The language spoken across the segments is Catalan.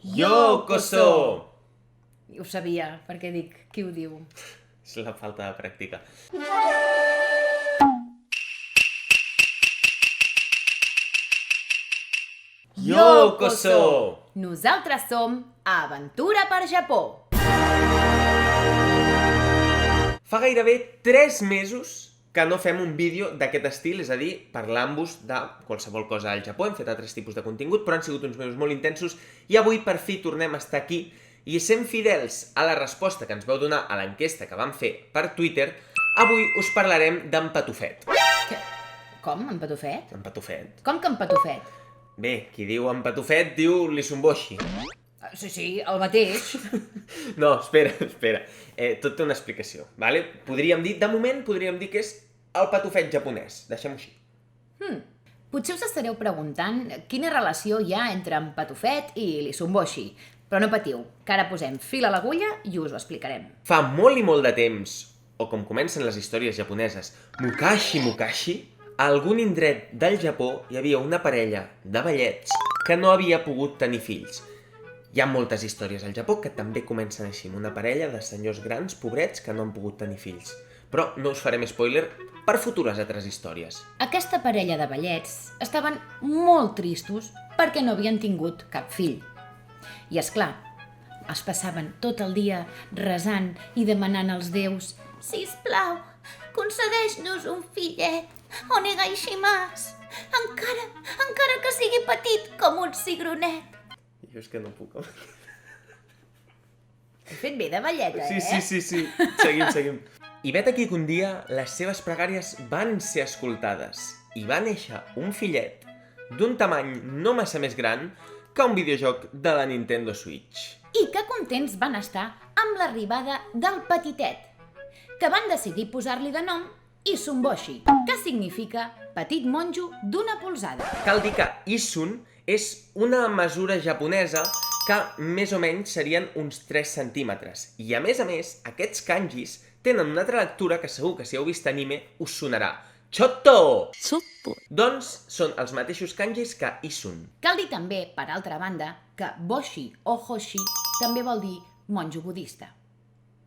Yokoso! Ho sabia, perquè dic, qui ho diu? És la falta de pràctica. Yokoso! Nosaltres som Aventura per Japó. Fa gairebé 3 mesos que no fem un vídeo d'aquest estil, és a dir, parlant-vos de qualsevol cosa al Japó. Hem fet altres tipus de contingut, però han sigut uns mesos molt intensos i avui per fi tornem a estar aquí i sent fidels a la resposta que ens vau donar a l'enquesta que vam fer per Twitter, avui us parlarem d'en Patufet. Com, en Patufet? En Patufet? Com que en Patufet? Bé, qui diu en Patufet diu Lisumboshi. Sí, el mateix. No, espera. Tot té una explicació, vale? De moment podríem dir que és el patufet japonès. Deixem-ho així. Potser us estareu preguntant quina relació hi ha entre en Patufet i l'Isumboshi, però no patiu, que ara posem fil a l'agulla i us ho explicarem. Fa molt i molt de temps, o com comencen les històries japoneses, Mukashi, a algun indret del Japó hi havia una parella de vellets que no havia pogut tenir fills. Hi ha moltes històries al Japó que també comencen així, amb una parella de senyors grans, pobrets, que no han pogut tenir fills. Però no us farem spoiler per futures altres històries. Aquesta parella de vellets estaven molt tristos perquè no havien tingut cap fill. I és clar, es passaven tot el dia resant i demanant als déus: «Sisplau, concedeix-nos un fillet, onegai shimasu, encara que sigui petit com un cigronet». Jo és que no puc. He fet bé de velleta, Sí. Seguim. I vet aquí que un dia les seves pregàries van ser escoltades i va néixer un fillet d'un tamany no massa més gran que un videojoc de la Nintendo Switch. I que contents van estar amb l'arribada del petitet, que van decidir posar-li de nom Isumboshi, que significa petit monjo d'una polzada. Cal dir que Isun és una mesura japonesa que més o menys serien uns 3 centímetres. I a més, aquests kanjis tenen una altra lectura que segur que si heu vist anime us sonarà. Chotto! Doncs són els mateixos kanjis que Isun. Cal dir també, per altra banda, que Boshi o Hoshi també vol dir monjo budista.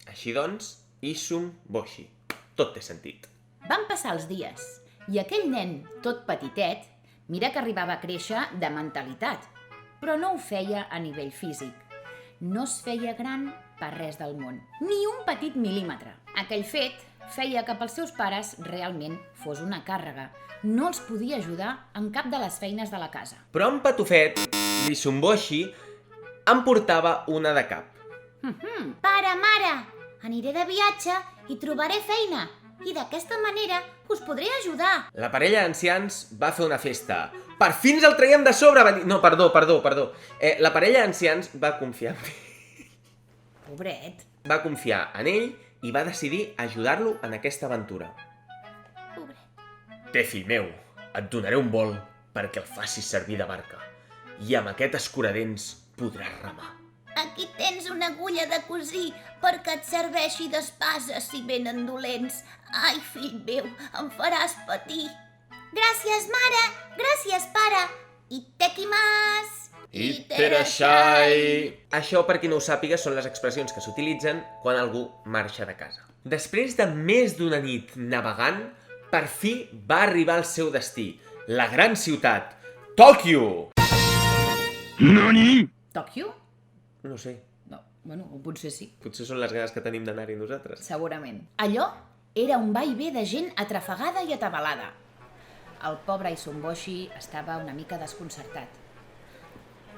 Així doncs, Isum Boshi. Tot té sentit. Van passar els dies i aquell nen tot petitet, mira que arribava a créixer de mentalitat, però no ho feia a nivell físic. No es feia gran per res del món, ni un petit mil·límetre. Aquell fet feia que pels seus pares realment fos una càrrega. No els podia ajudar en cap de les feines de la casa. Però en Patufet, l'Isumboshi, en portava una de cap. Pare, mare, aniré de viatge i trobaré feina. I d'aquesta manera us podré ajudar. La parella d'ancians va fer una festa. Per fi ens el traiem de sobre! No, perdó. La parella d'ancians va confiar en ell. Pobret. Va confiar en ell i va decidir ajudar-lo en aquesta aventura. Pobret. Té, fill meu, et donaré un bol perquè el facis servir de barca. I amb aquest escuradents podràs remar. Aquí tens una agulla de cosir perquè et serveixi d'espasa si venen dolents. Ai, fill meu, em faràs patir. Gràcies, mare. Gràcies, pare. Itekimasu. Iterashai! Això, per qui no ho sàpiga, són les expressions que s'utilitzen quan algú marxa de casa. Després de més d'una nit navegant, per fi va arribar al seu destí, la gran ciutat, Tòquio! Tòquio? No sé, No, bueno, potser sí. potser són les ganes que tenim d'anar-hi nosaltres. Segurament. Allò era un va i ve de gent atrafegada i atabalada. El pobre Isumboshi estava una mica desconcertat.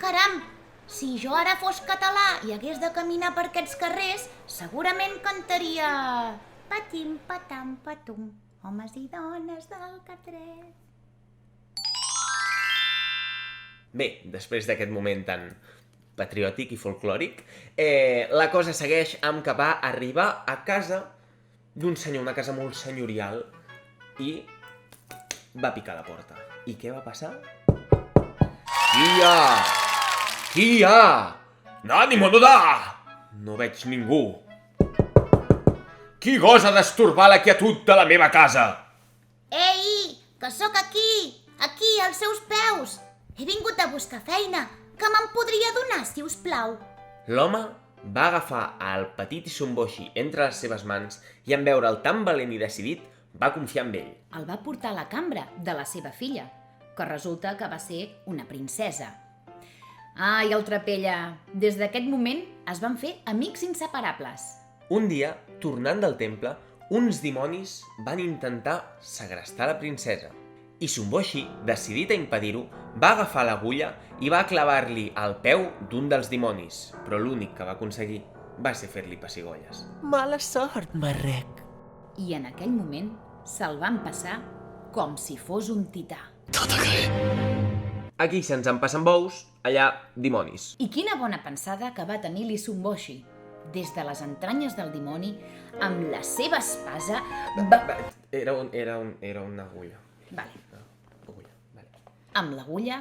Caram, si jo ara fos català i hagués de caminar per aquests carrers, segurament cantaria... Patim, patam, patum, homes i dones del Catret. Bé, després d'aquest moment tan patriòtic i folclòric, la cosa segueix amb que va arribar a casa d'un senyor, una casa molt senyorial, i va picar a la porta. I què va passar? Qui hi ha? Qui hi ha? Nani monoda! No veig ningú. Qui gosa destorbar la quietud de la meva casa? Ei, que sóc aquí, als seus peus. He vingut a buscar feina. que me'n podria donar, si us plau? L'home va agafar el petit Isumboshi entre les seves mans i en veure'l tan valent i decidit, va confiar en ell. El va portar a la cambra de la seva filla, que resulta que va ser una princesa. Ai, el Trapella! Des d'aquest moment es van fer amics inseparables. Un dia, tornant del temple, uns dimonis van intentar segrestar la princesa. Isumboshi, decidit a impedir-ho, va agafar l'agulla i va clavar-li al peu d'un dels dimonis, però l'únic que va aconseguir va ser fer-li pessigolles. Mala sort, marrec. I en aquell moment se'l van passar com si fos un tità. Aquí se'ns en passen bous, allà dimonis. I quina bona pensada que va tenir l'Isumboshi. Des de les entranyes del dimoni, amb la seva espasa, Era una agulla. Vale. Agulla, vale. Amb l'agulla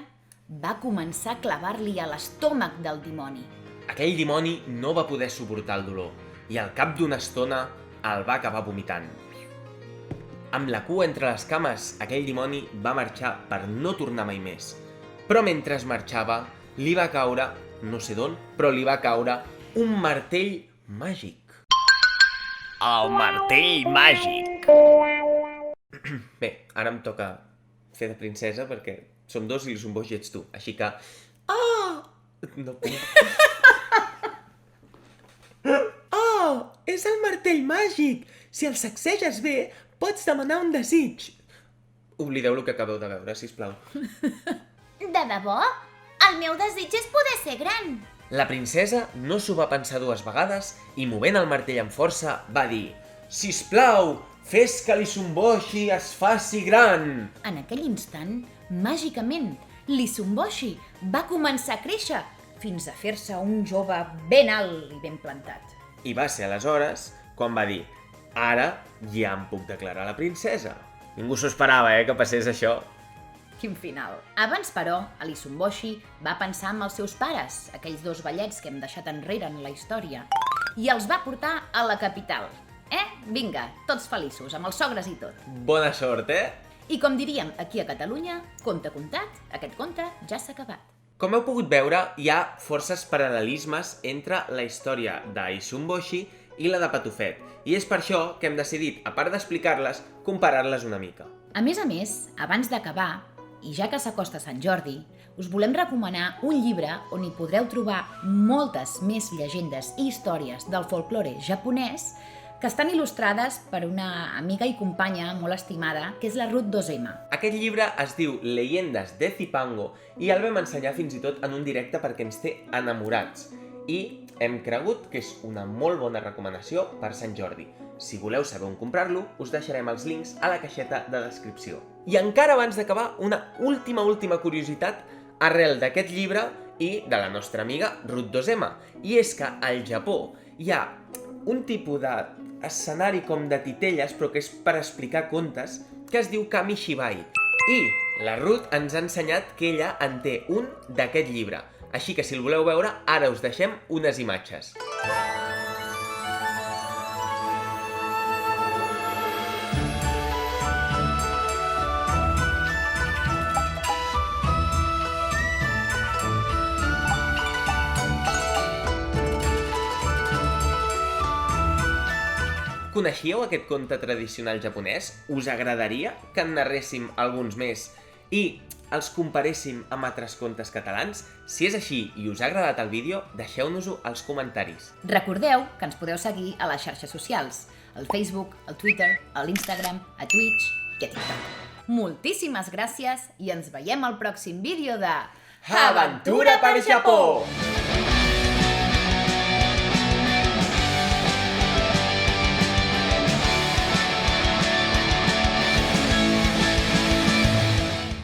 va començar a clavar-li a l'estómac del dimoni. Aquell dimoni no va poder suportar el dolor i al cap d'una estona el va acabar vomitant. Amb la cua entre les cames, aquell dimoni va marxar per no tornar mai més. Però mentre es marxava, li va caure, no sé d'on, però li va caure un martell màgic. El martell màgic. Bé, ara em toca fer de princesa perquè som dos i l'Isumboshi ets tu, així que... No puc. És el martell màgic! Si el sacseges bé, pots demanar un desig. Oblideu el que acabeu de veure, sisplau. De debò? El meu desig és poder ser gran. La princesa no s'ho va pensar dues vegades i, movent el martell amb força, va dir: «Sisplau, fes que l'Isumboshi es faci gran!» En aquell instant, màgicament, l'Isumboshi va començar a créixer fins a fer-se un jove ben alt i ben plantat. I va ser aleshores quan va dir: «Ara ja em puc declarar la princesa». Ningú s'ho esperava, que passés això. Quin final. Abans, però, l'Isumboshi va pensar en els seus pares, aquells dos vellets que hem deixat enrere en la història, i els va portar a la capital. Vinga, tots feliços, amb els sogres i tot. Bona sort, I com diríem aquí a Catalunya, conte contat, aquest conte ja s'ha acabat. Com heu pogut veure, hi ha forces paral·lelismes entre la història d'Isumboshi i la de Patufet, i és per això que hem decidit, a part d'explicar-les, comparar-les una mica. A més, abans d'acabar, i ja que s'acosta Sant Jordi, us volem recomanar un llibre on hi podreu trobar moltes més llegendes i històries del folklore japonès que estan il·lustrades per una amiga i companya molt estimada, que és la Ruth Dosema. Aquest llibre es diu Leyendas de Zipango i el vam ensenyar fins i tot en un directe perquè ens té enamorats. I hem cregut que és una molt bona recomanació per Sant Jordi. Si voleu saber on comprar-lo, us deixarem els links a la caixeta de descripció. I encara abans d'acabar, una última curiositat arrel d'aquest llibre i de la nostra amiga Ruth Dosema. I és que al Japó hi ha un tipus d'escenari com de titelles, però que és per explicar contes, que es diu Kamishibai. I la Ruth ens ha ensenyat que ella en té un d'aquest llibre. Així que si el voleu veure, ara us deixem unes imatges. Coneixíeu aquest conte tradicional japonès? Us agradaria que en narréssim alguns més i els comparéssim amb altres contes catalans? Si és així i us ha agradat el vídeo, deixeu-nos-ho als comentaris. Recordeu que ens podeu seguir a les xarxes socials, al Facebook, al Twitter, a l'Instagram, a Twitch i a TikTok. Moltíssimes gràcies i ens veiem al pròxim vídeo de Aventura per Japó!